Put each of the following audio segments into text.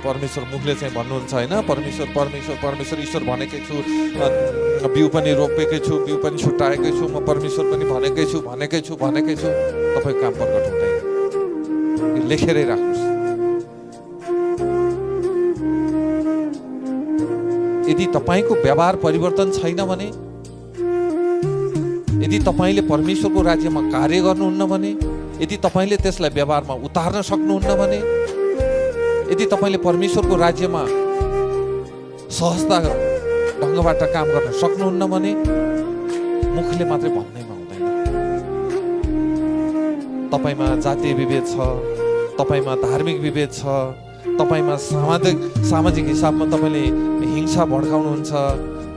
परमेश्वर मुखले चाहिँ भन्नुहुन्छ हैन, परमेश्वर परमेश्वर परमेश्वर ईश्वर भनेकै छु, बिउ पनि रोपेकै छु, बिउ पनि छुट्याएकै छु, म परमेश्वर पनि भनेकै छु भनेकै छु भनेकै छु, तपाईको काम प्रकट हुँदैन। यो लेखेरै राख्नुस्। यदि तपाईको व्यवहार परिवर्तन छैन भने, यदि तपाईले परमेश्वरको राज्यमा कार्य गर्नुहुन्न भने, यदि तपाईले त्यसलाई व्यवहारमा उतार्न सक्नुहुन्न भने, यदि तपाईले परमेश्वरको राज्यमा सहजता ढङ्गबाट काम गर्न सक्नुहुन्न भने, मुखले मात्रै भन्दैमा हुँदैन। तपाईमा जातीय विभेद छ, तपाईमा धार्मिक विभेद छ, तपाईमा सामाजिक हिसाबमा तपाईले हिंसा भड्काउनुहुन्छ,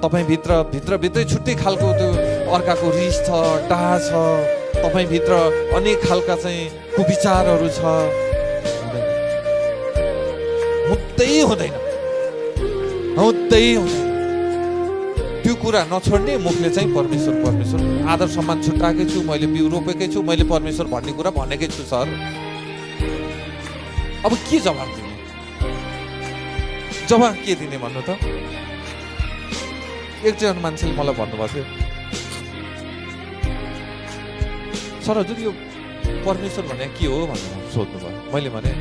तपाई भित्रै छुट्टै खालको त्यो अर्काको रिस छ, डाहा छ, तपाई भित्र अनेक खालका चाहिँ कुविचारहरू छ। हुँदैन। त्यो कुरा नछोड्ने, मुखले चाहिँ परमेश्वर परमेश्वर आदर सम्मान छुट्याएकै छु, मैले बिउ रोपेकै छु, मैले परमेश्वर भन्ने कुरा भनेकै छु सर। अब के जवाब दिने? जवाब के दिने भन्नु त? एकजना मान्छेले मलाई भन्नुभएको थियो, सर हजुर यो परमेश्वर भने के हो भनेर सोध्नुभयो। मैले भने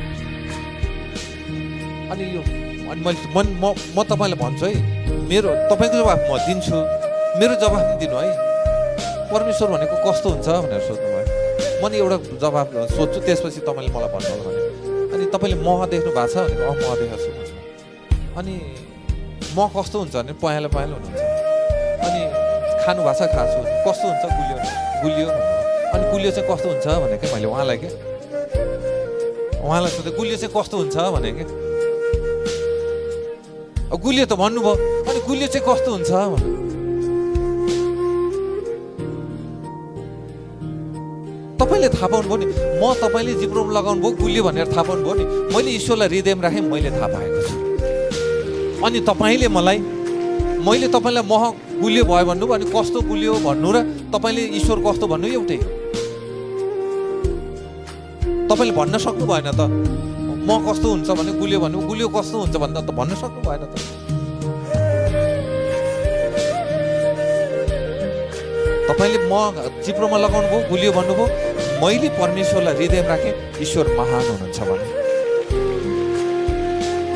अनि म तपाईँलाई भन्छु है, तपाईँको जवाब म दिन्छु, मेरो जवाब दिनु है। परमेश्वर भनेको कस्तो हुन्छ भनेर सोध्नुभयो। मैले एउटा जवाब सोध्छु, त्यसपछि तपाईँले मलाई भन्नुभयो भने। अनि तपाईँले मह देख्नु भएको छ भने मह देखाएको छु। अनि मह कस्तो हुन्छ भने पहेँलो पहेँलो हुन्छ। अनि खानु भएको छ, खाएको छु। कस्तो हुन्छ? गुलियो गुलियो भन्नुभयो। अनि गुलियो चाहिँ कस्तो हुन्छ भने क्या मैले उहाँलाई सोधेँ, गुलियो चाहिँ कस्तो हुन्छ भने क्या। गुलियो त भन्नुभयो, अनि गुलियो चाहिँ कस्तो हुन्छ भने। तपाईँले थाहा पाउनुभयो नि, म तपाईँले जिब्रोमा लगाउनु भयो गुलियो भनेर थाहा पाउनुभयो नि, मैले ईश्वरलाई हृदयमा राखेँ, मैले थाहा पाएको छु। अनि तपाईँले मैले तपाईँलाई मह गुलियो भयो भन्नुभयो, अनि कस्तो गुलियो भन्नु र तपाईँले ईश्वर कस्तो भन्नु एउटै। तपाईँले भन्न सक्नु भएन त, म कस्तो हुन्छ भने गुलियो भन्नु, गुलियो कस्तो हुन्छ भन्दा त भन्न सक्नु भएन त। तपाईँले म चिप्रोमा लगाउनु भयो गुलियो भन्नुभयो, मैले परमेश्वरलाई हृदयमा राखेँ, ईश्वर महान हुनुहुन्छ भने।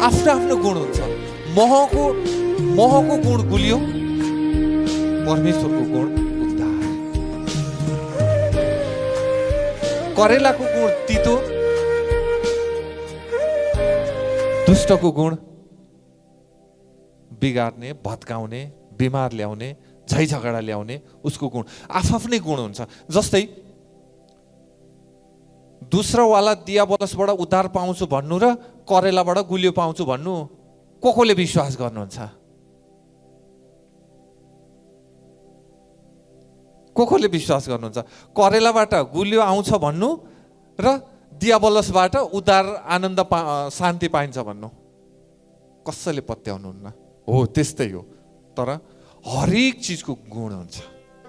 आफ्नो आफ्नो गुण हुन्छ। महको गुण गुलियो, परमेश्वरको गुण उद्धार। करेलाको गुण तितो, दुष्टको गुण बिगार्ने, भत्काउने, बिमार ल्याउने, झै झगडा ल्याउने, उसको गुण आफ्नै गुण हुन्छ। जस्तै दोस्रोवाला दियाबलसबाट उद्धार पाउँछु भन्नु र करेलाबाट गुलियो पाउँछु भन्नु कोले विश्वास गर्नुहुन्छ? कोले विश्वास गर्नुहुन्छ? करेलाबाट गुलियो आउँछ भन्नु र दियाबलसबाट उद्धार आनन्द शान्ति पाइन्छ भन्नु कसैले पत्याउनुहुन्न। हो त्यस्तै हो। तर हरेक चिजको गुण हुन्छ।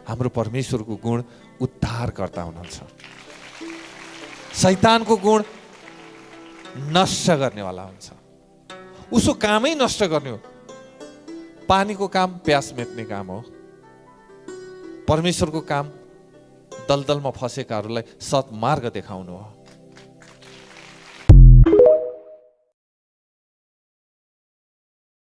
हाम्रो परमेश्वरको गुण उद्धारकर्ता हुनुहुन्छ। शैतानको गुण नष्ट गर्नेवाला हुन्छ। उसको कामै नष्ट गर्ने हो। पानीको काम प्यास मेट्ने काम हो। परमेश्वरको काम दलदलमा फसेकाहरूलाई सत्मार्ग देखाउनु हो।